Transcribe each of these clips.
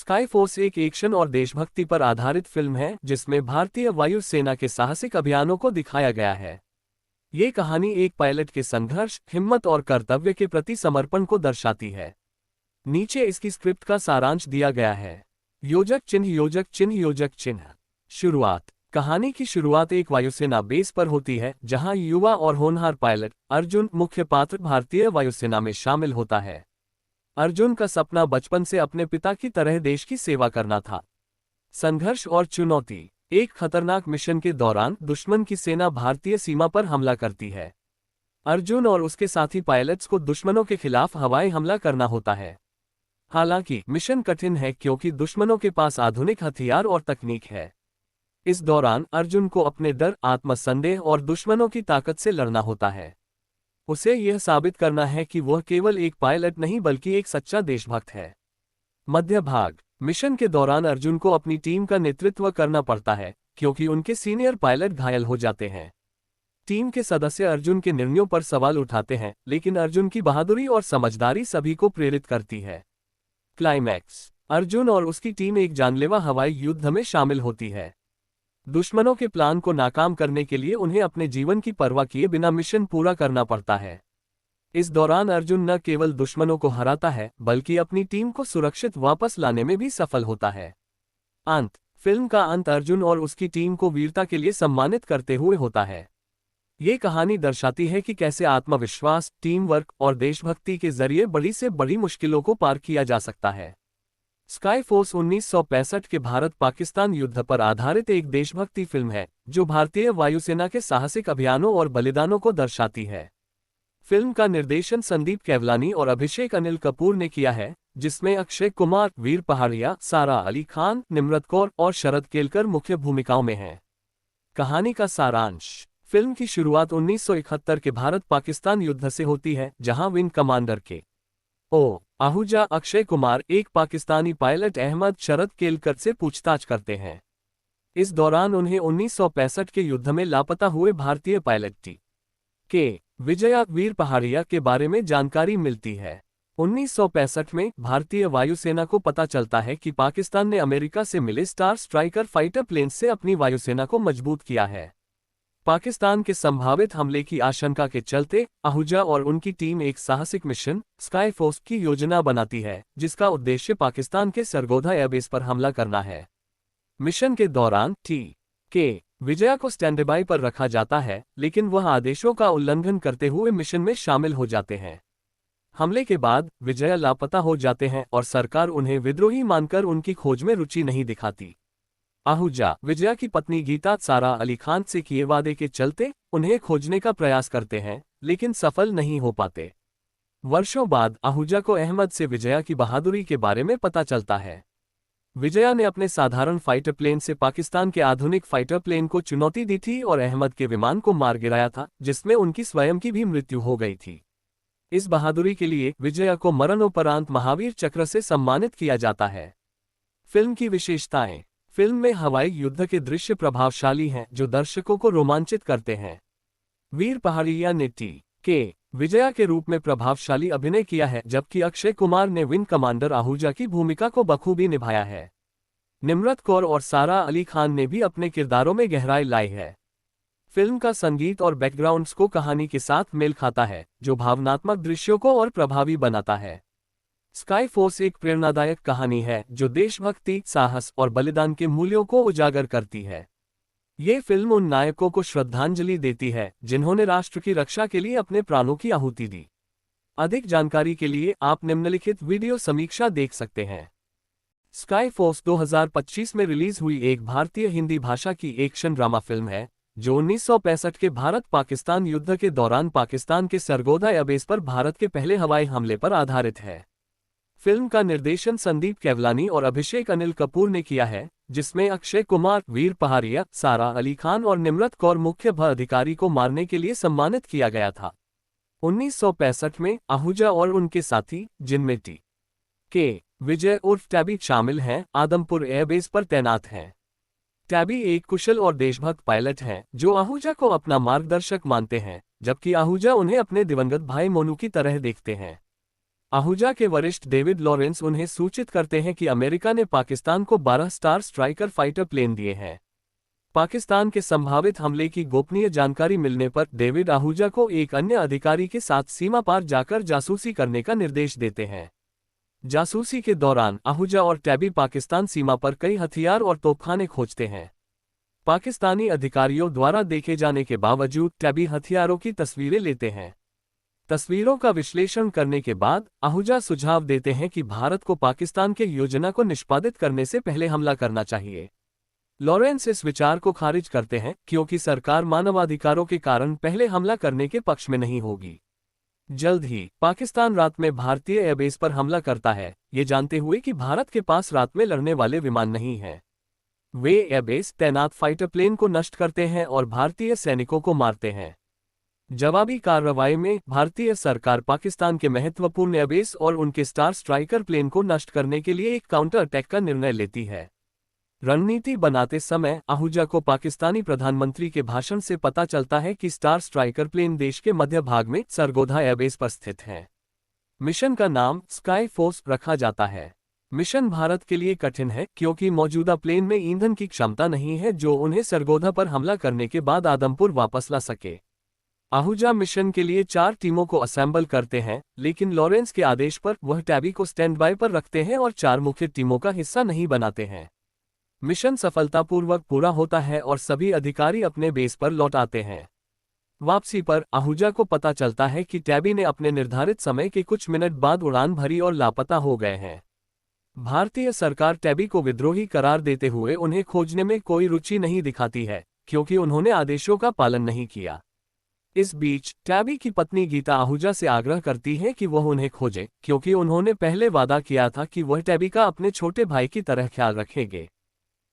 Sky force एक action और देशभक्ति पर आधारित फिल्म है जिसमें भारतीय वायु सेना के साहसिक अभियानों को दिखाया गया है। ये कहानी एक पायलट के संघर्ष, हिम्मत और कर्तव्य के प्रति समर्पण को दर्शाती है। नीचे इसकी स्क्रिप्ट का सारांश दिया गया है। योजक चिन्ह योजक चिन्ह योजक चिन्ह। शुरुआत। कहानी की शुरुआत एक वायुसेना बेस पर होती है जहां युवा और होनहार पायलट अर्जुन, मुख्य पात्र, भारतीय वायुसेना में शामिल होता है। अर्जुन का सपना बचपन से अपने पिता की तरह देश की सेवा करना था। संघर्ष और चुनौती। एक खतरनाक मिशन के दौरान दुश्मन की सेना भारतीय सीमा पर हमला करती है। अर्जुन और उसके साथी पायलट्स को दुश्मनों के खिलाफ हवाई हमला करना होता है। हालांकि मिशन कठिन है क्योंकि दुश्मनों के पास आधुनिक हथियार और तकनीक है। इस दौरान अर्जुन को अपने डर, आत्मसंदेह और दुश्मनों की ताकत से लड़ना होता है। उसे यह साबित करना है कि वह केवल एक पायलट नहीं बल्कि एक सच्चा देशभक्त है। मध्य भाग। मिशन के दौरान अर्जुन को अपनी टीम का नेतृत्व करना पड़ता है क्योंकि उनके सीनियर पायलट घायल हो जाते हैं। टीम के सदस्य अर्जुन के निर्णयों पर सवाल उठाते हैं, लेकिन अर्जुन की बहादुरी और समझदारी सभी को प्रेरित करती है। क्लाइमैक्स। अर्जुन और उसकी टीम एक जानलेवा हवाई युद्ध में शामिल होती है। दुश्मनों के प्लान को नाकाम करने के लिए उन्हें अपने जीवन की परवाह किए बिना मिशन पूरा करना पड़ता है। इस दौरान अर्जुन न केवल दुश्मनों को हराता है बल्कि अपनी टीम को सुरक्षित वापस लाने में भी सफल होता है। अंत। फिल्म का अंत अर्जुन और उसकी टीम को वीरता के लिए सम्मानित करते हुए होता है। ये कहानी दर्शाती है कि कैसे आत्मविश्वास, टीम वर्क और देशभक्ति के जरिए बड़ी से बड़ी मुश्किलों को पार किया जा सकता है। स्काई फोर्स 1965 के भारत-पाकिस्तान युद्ध पर आधारित एक देशभक्ति फिल्म है जो भारतीय वायुसेना के साहसिक अभियानों और बलिदानों को दर्शाती है। फिल्म का निर्देशन संदीप केवलानी और अभिषेक अनिल कपूर ने किया है, जिसमें अक्षय कुमार, वीर पहाड़िया, सारा अली खान, निम्रत कौर और शरद केलकर मुख्य भूमिकाओं में हैं। कहानी का सारांश। फिल्म की शुरुआत 1971 के भारत-पाकिस्तान युद्ध से होती है जहां विंग कमांडर के आहूजा अक्षय कुमार एक पाकिस्तानी पायलट अहमद शरद केलकर से पूछताछ करते हैं। इस दौरान उन्हें 1965 के युद्ध में लापता हुए भारतीय पायलट के विजया, वीर पहाड़िया के बारे में जानकारी मिलती है। 1965 में भारतीय वायुसेना को पता चलता है कि पाकिस्तान ने अमेरिका से मिले स्टार स्ट्राइकर फाइटर प्लेन्स से अपनी वायुसेना को मजबूत किया है। पाकिस्तान के संभावित हमले की आशंका के चलते आहूजा और उनकी टीम एक साहसिक मिशन स्काई फोर्स की योजना बनाती है जिसका उद्देश्य पाकिस्तान के सरगोधा एयरबेस पर हमला करना है। मिशन के दौरान के विजया को स्टैंड बाय पर रखा जाता है, लेकिन वह आदेशों का उल्लंघन करते हुए मिशन में शामिल हो जाते हैं। हमले के बाद विजया लापता हो जाते हैं और सरकार उन्हें विद्रोही मानकर उनकी खोज में रुचि नहीं दिखाती। आहूजा विजया की पत्नी गीता, सारा अली खान से किए वादे के चलते उन्हें खोजने का प्रयास करते हैं, लेकिन सफल नहीं हो पाते। वर्षों बाद आहूजा को अहमद से विजया की बहादुरी के बारे में पता चलता है। विजया ने अपने साधारण फाइटर प्लेन से पाकिस्तान के आधुनिक फाइटर प्लेन को चुनौती दी थी और अहमद के विमान को मार गिराया था, जिसमें उनकी स्वयं की भी मृत्यु हो गई थी। इस बहादुरी के लिए विजया को मरणोपरांत महावीर चक्र से सम्मानित किया जाता है। फिल्म की विशेषताएं। फिल्म में हवाई युद्ध के दृश्य प्रभावशाली हैं जो दर्शकों को रोमांचित करते हैं। वीर पहाड़िया ने के विजया के रूप में प्रभावशाली अभिनय किया है, जबकि अक्षय कुमार ने विंग कमांडर आहूजा की भूमिका को बखूबी निभाया है। निम्रत कौर और सारा अली खान ने भी अपने किरदारों में गहराई लाई है। फिल्म का संगीत और बैकग्राउंड स्कोर कहानी के साथ मेल खाता है, जो भावनात्मक दृश्यों को और प्रभावी बनाता है। स्काई फोर्स एक प्रेरणादायक कहानी है जो देशभक्ति, साहस और बलिदान के मूल्यों को उजागर करती है। ये फिल्म उन नायकों को श्रद्धांजलि देती है जिन्होंने राष्ट्र की रक्षा के लिए अपने प्राणों की आहुति दी। अधिक जानकारी के लिए आप निम्नलिखित वीडियो समीक्षा देख सकते हैं। स्काई फोर्स 2025 में रिलीज हुई एक भारतीय हिंदी भाषा की एक्शन ड्रामा फिल्म है जो 1965 के भारत-पाकिस्तान युद्ध के दौरान पाकिस्तान के सरगोधा एयरबेस पर भारत के पहले हवाई हमले पर आधारित है। फिल्म का निर्देशन संदीप केवलानी और अभिषेक अनिल कपूर ने किया है, जिसमें अक्षय कुमार, वीर पहाड़िया, सारा अली खान और निम्रत कौर मुख्य अधिकारी को मारने के लिए सम्मानित किया गया था। 1965 में आहूजा और उनके साथी, जिनमें के विजय उर्फ टैबी शामिल हैं, आदमपुर एयरबेस पर तैनात हैं। टैबी एक कुशल और देशभक्त पायलट हैं जो आहूजा को अपना मार्गदर्शक मानते हैं, जबकि आहूजा उन्हें अपने दिवंगत भाई मोनू की तरह देखते हैं। आहूजा के वरिष्ठ डेविड लॉरेंस उन्हें सूचित करते हैं कि अमेरिका ने पाकिस्तान को 12 स्टार स्ट्राइकर फाइटर प्लेन दिए हैं। पाकिस्तान के संभावित हमले की गोपनीय जानकारी मिलने पर डेविड आहूजा को एक अन्य अधिकारी के साथ सीमा पार जाकर जासूसी करने का निर्देश देते हैं। जासूसी के दौरान आहूजा और टैबी पाकिस्तान सीमा पर कई हथियार और तोपखाने खोजते हैं। पाकिस्तानी अधिकारियों द्वारा देखे जाने के बावजूद टैबी हथियारों की तस्वीरें लेते हैं। तस्वीरों का विश्लेषण करने के बाद आहूजा सुझाव देते हैं कि भारत को पाकिस्तान के योजना को निष्पादित करने से पहले हमला करना चाहिए। लॉरेंस इस विचार को खारिज करते हैं क्योंकि सरकार मानवाधिकारों के कारण पहले हमला करने के पक्ष में नहीं होगी। जल्द ही पाकिस्तान रात में भारतीय एयरबेस पर हमला करता है, ये जानते हुए कि भारत के पास रात में लड़ने वाले विमान नहीं हैं। वे एयरबेस तैनात फाइटर प्लेन को नष्ट करते हैं और भारतीय सैनिकों को मारते हैं। जवाबी कार्रवाई में भारतीय सरकार पाकिस्तान के महत्वपूर्ण एयरबेस और उनके स्टार स्ट्राइकर प्लेन को नष्ट करने के लिए एक काउंटर अटैक का निर्णय लेती है। रणनीति बनाते समय आहूजा को पाकिस्तानी प्रधानमंत्री के भाषण से पता चलता है कि स्टार स्ट्राइकर प्लेन देश के मध्य भाग में सरगोधा एयरबेस पर स्थित है। मिशन का नाम स्काई फोर्स रखा जाता है। मिशन भारत के लिए कठिन है क्योंकि मौजूदा प्लेन में ईंधन की क्षमता नहीं है जो उन्हें सरगोधा पर हमला करने के बाद आदमपुर वापस ला सके। आहूजा मिशन के लिए 4 टीमों को असेंबल करते हैं, लेकिन लॉरेंस के आदेश पर वह टैबी को स्टैंड बाय पर रखते हैं और 4 मुख्य टीमों का हिस्सा नहीं बनाते हैं। मिशन सफलतापूर्वक पूरा होता है और सभी अधिकारी अपने बेस पर लौट आते हैं। वापसी पर आहूजा को पता चलता है कि टैबी ने अपने निर्धारित समय के कुछ मिनट बाद उड़ान भरी और लापता हो गए हैं। भारतीय सरकार टैबी को विद्रोही करार देते हुए उन्हें खोजने में कोई रुचि नहीं दिखाती है क्योंकि उन्होंने आदेशों का पालन नहीं किया। इस बीच टैबी की पत्नी गीता आहूजा से आग्रह करती है कि वह उन्हें खोजे क्योंकि उन्होंने पहले वादा किया था कि वह टैबी का अपने छोटे भाई की तरह ख्याल रखेंगे।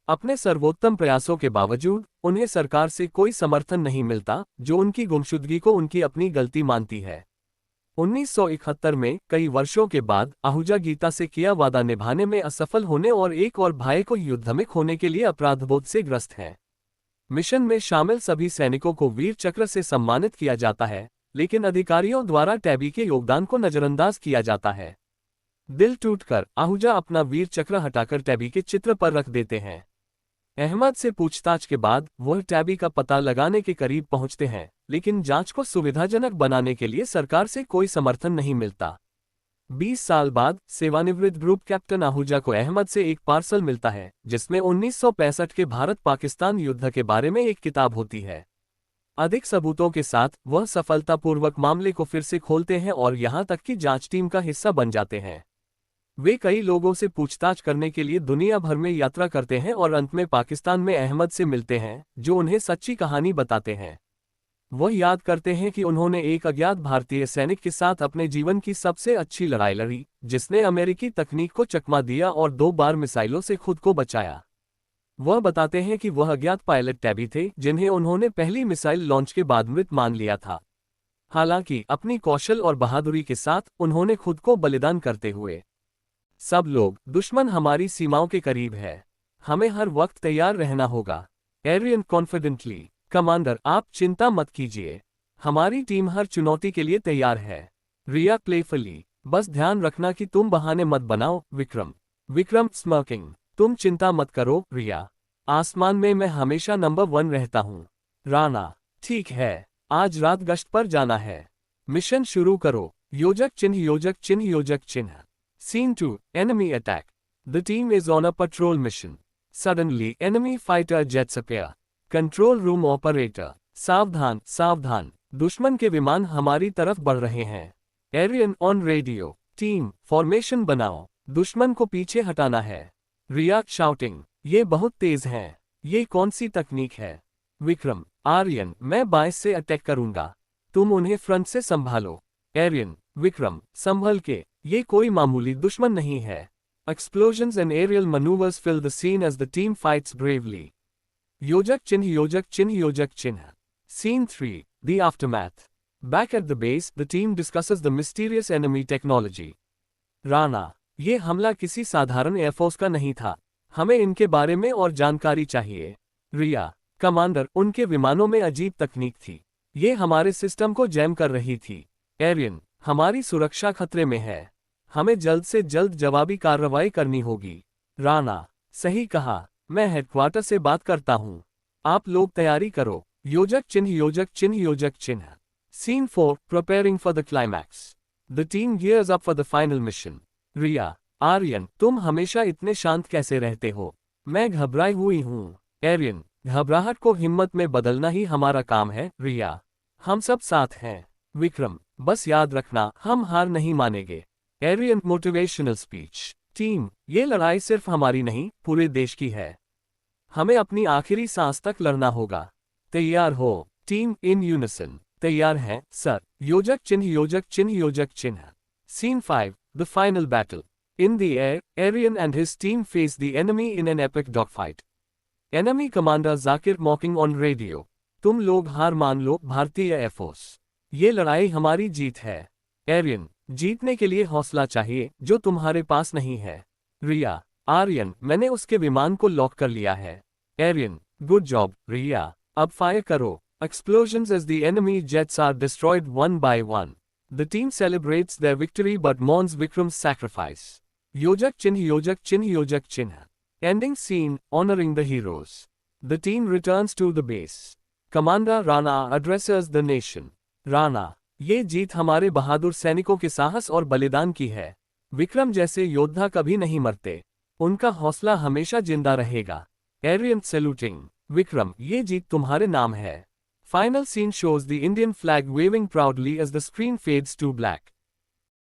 अपने सर्वोत्तम प्रयासों के बावजूद उन्हें सरकार से कोई समर्थन नहीं मिलता, जो उनकी गुमशुदगी को उनकी अपनी गलती मानती है। 1971 में कई वर्षों के बाद आहूजा गीता से किया वादा निभाने में असफल होने और एक और भाई को युद्ध में खोने के लिए अपराधबोध से ग्रस्त हैं। मिशन में शामिल सभी सैनिकों को वीर चक्र से सम्मानित किया जाता है, लेकिन अधिकारियों द्वारा टैबी के योगदान को नजरअंदाज किया जाता है। दिल टूटकर आहूजा अपना वीर चक्र हटाकर टैबी के चित्र पर रख देते हैं। अहमद से पूछताछ के बाद वह टैबी का पता लगाने के करीब पहुंचते हैं, लेकिन जांच को सुविधाजनक बनाने के लिए सरकार से कोई समर्थन नहीं मिलता। 20 साल बाद सेवानिवृत्त ग्रुप कैप्टन आहूजा को अहमद से एक पार्सल मिलता है जिसमें 1965 के भारत पाकिस्तान युद्ध के बारे में एक किताब होती है। अधिक सबूतों के साथ वह सफलतापूर्वक मामले को फिर से खोलते हैं और यहां तक कि जांच टीम का हिस्सा बन जाते हैं। वे कई लोगों से पूछताछ करने के लिए दुनिया भर में यात्रा करते हैं और अंत में पाकिस्तान में अहमद से मिलते हैं, जो उन्हें सच्ची कहानी बताते हैं। वह याद करते हैं कि उन्होंने एक अज्ञात भारतीय सैनिक के साथ अपने जीवन की सबसे अच्छी लड़ाई लड़ी, जिसने अमेरिकी तकनीक को चकमा दिया और 2 बार मिसाइलों से खुद को बचाया। वह बताते हैं कि वह अज्ञात पायलट टैबी थे, जिन्हें उन्होंने पहली मिसाइल लॉन्च के बाद मृत मान लिया था। हालांकि अपनी कौशल और बहादुरी के साथ उन्होंने खुद को बलिदान करते हुए सब लोग, दुश्मन हमारी सीमाओं के करीब है, हमें हर वक्त तैयार रहना होगा। एरियन कॉन्फिडेंटली, कमांडर आप चिंता मत कीजिए, हमारी टीम हर चुनौती के लिए तैयार है। रिया प्लेफुली, बस ध्यान रखना कि तुम बहाने मत बनाओ। विक्रम स्मर्किंग, तुम चिंता मत करो रिया, आसमान में मैं हमेशा नंबर 1 रहता हूँ। राणा, ठीक है, आज रात गश्त पर जाना है, मिशन शुरू करो। योजक चिन्ह योजक चिन्ह योजक चिन्ह। Scene 2, Enemy attack. The team is on a patrol mission. Suddenly, enemy fighter jets appear. Control room operator. सावधान, सावधान, दुश्मन के विमान हमारी तरफ बढ़ रहे हैं। Arian on radio. Team, formation बनाओ, दुश्मन को पीछे हटाना है। रिया शाउटिंग, ये बहुत तेज हैं, ये कौन सी तकनीक है? विक्रम, आर्यन, मैं बाएं से अटैक करूंगा, तुम उन्हें फ्रंट से संभालो। एरियन, विक्रम, संभल के, ये कोई मामूली दुश्मन नहीं है। Explosions and aerial maneuvers fill the scene as the team fights bravely. योजक चिन्ह योजक चिन्ह योजक चिन्ह। Scene 3, The aftermath. Back at the base, the team discusses the mysterious enemy technology. Rana, ये हमला किसी साधारण एयरफोर्स का नहीं था, हमें इनके बारे में और जानकारी चाहिए। रिया, कमांडर, उनके विमानों में अजीब तकनीक थी, ये हमारे सिस्टम को जैम कर रही थी। एरियन, हमारी सुरक्षा खतरे में है, हमें जल्द से जल्द जवाबी कार्रवाई करनी होगी। राणा, सही कहा, मैं हेडक्वार्टर से बात करता हूँ। आप लोग तैयारी करो। योजक चिन्ह योजक चिन्ह योजक चिन्ह। Scene 4, preparing for the climax. The team gears up for the final mission. रिया, आर्यन, तुम हमेशा इतने शांत कैसे रहते हो? मैं घबराई हुई हूँ। एरियन, घबराहट को हिम्मत में बदलना ही हमारा काम है। रिया, हम सब साथ हैं। विक्रम, बस याद रखना, हम हार नहीं मानेंगे। Ariane, motivational speech. टीम, ये लड़ाई सिर्फ हमारी नहीं, पूरे देश की है। हमें अपनी आखिरी सांस तक लड़ना होगा। तैयार हो। टीम इन यूनिसन। तैयार हैं, सर। योजक चिन्ह योजक चिन्ह योजक चिन्ह। Scene 5, the final battle. In the air, Arian and his team face the enemy in an epic dogfight. Enemy commander Zakir mocking on radio. तुम लोग हार मान लो भारतीय एयरफोर्स। ये लड़ाई हमारी जीत है। एरियन, जीतने के लिए हौसला चाहिए जो तुम्हारे पास नहीं है। रिया, आर्यन, मैंने उसके विमान को लॉक कर लिया है। Ariane, good job. रिया, अब फायर करो। Explosions as the enemy jets are destroyed one by one. The team celebrates their victory but mourns Vikram's sacrifice. Yojak चिन्ह योजक चिन्ह योजक चिन्ह। Ending scene, honoring the heroes. The team returns to the base. Commander Rana addresses the nation. Rana, ये जीत हमारे बहादुर सैनिकों के साहस और बलिदान की है। विक्रम जैसे योद्धा कभी नहीं मरते। उनका हौसला हमेशा जिंदा रहेगा। Arian saluting. विक्रम, ये जीत तुम्हारे नाम है। Final scene shows the Indian flag waving proudly as the screen fades to black.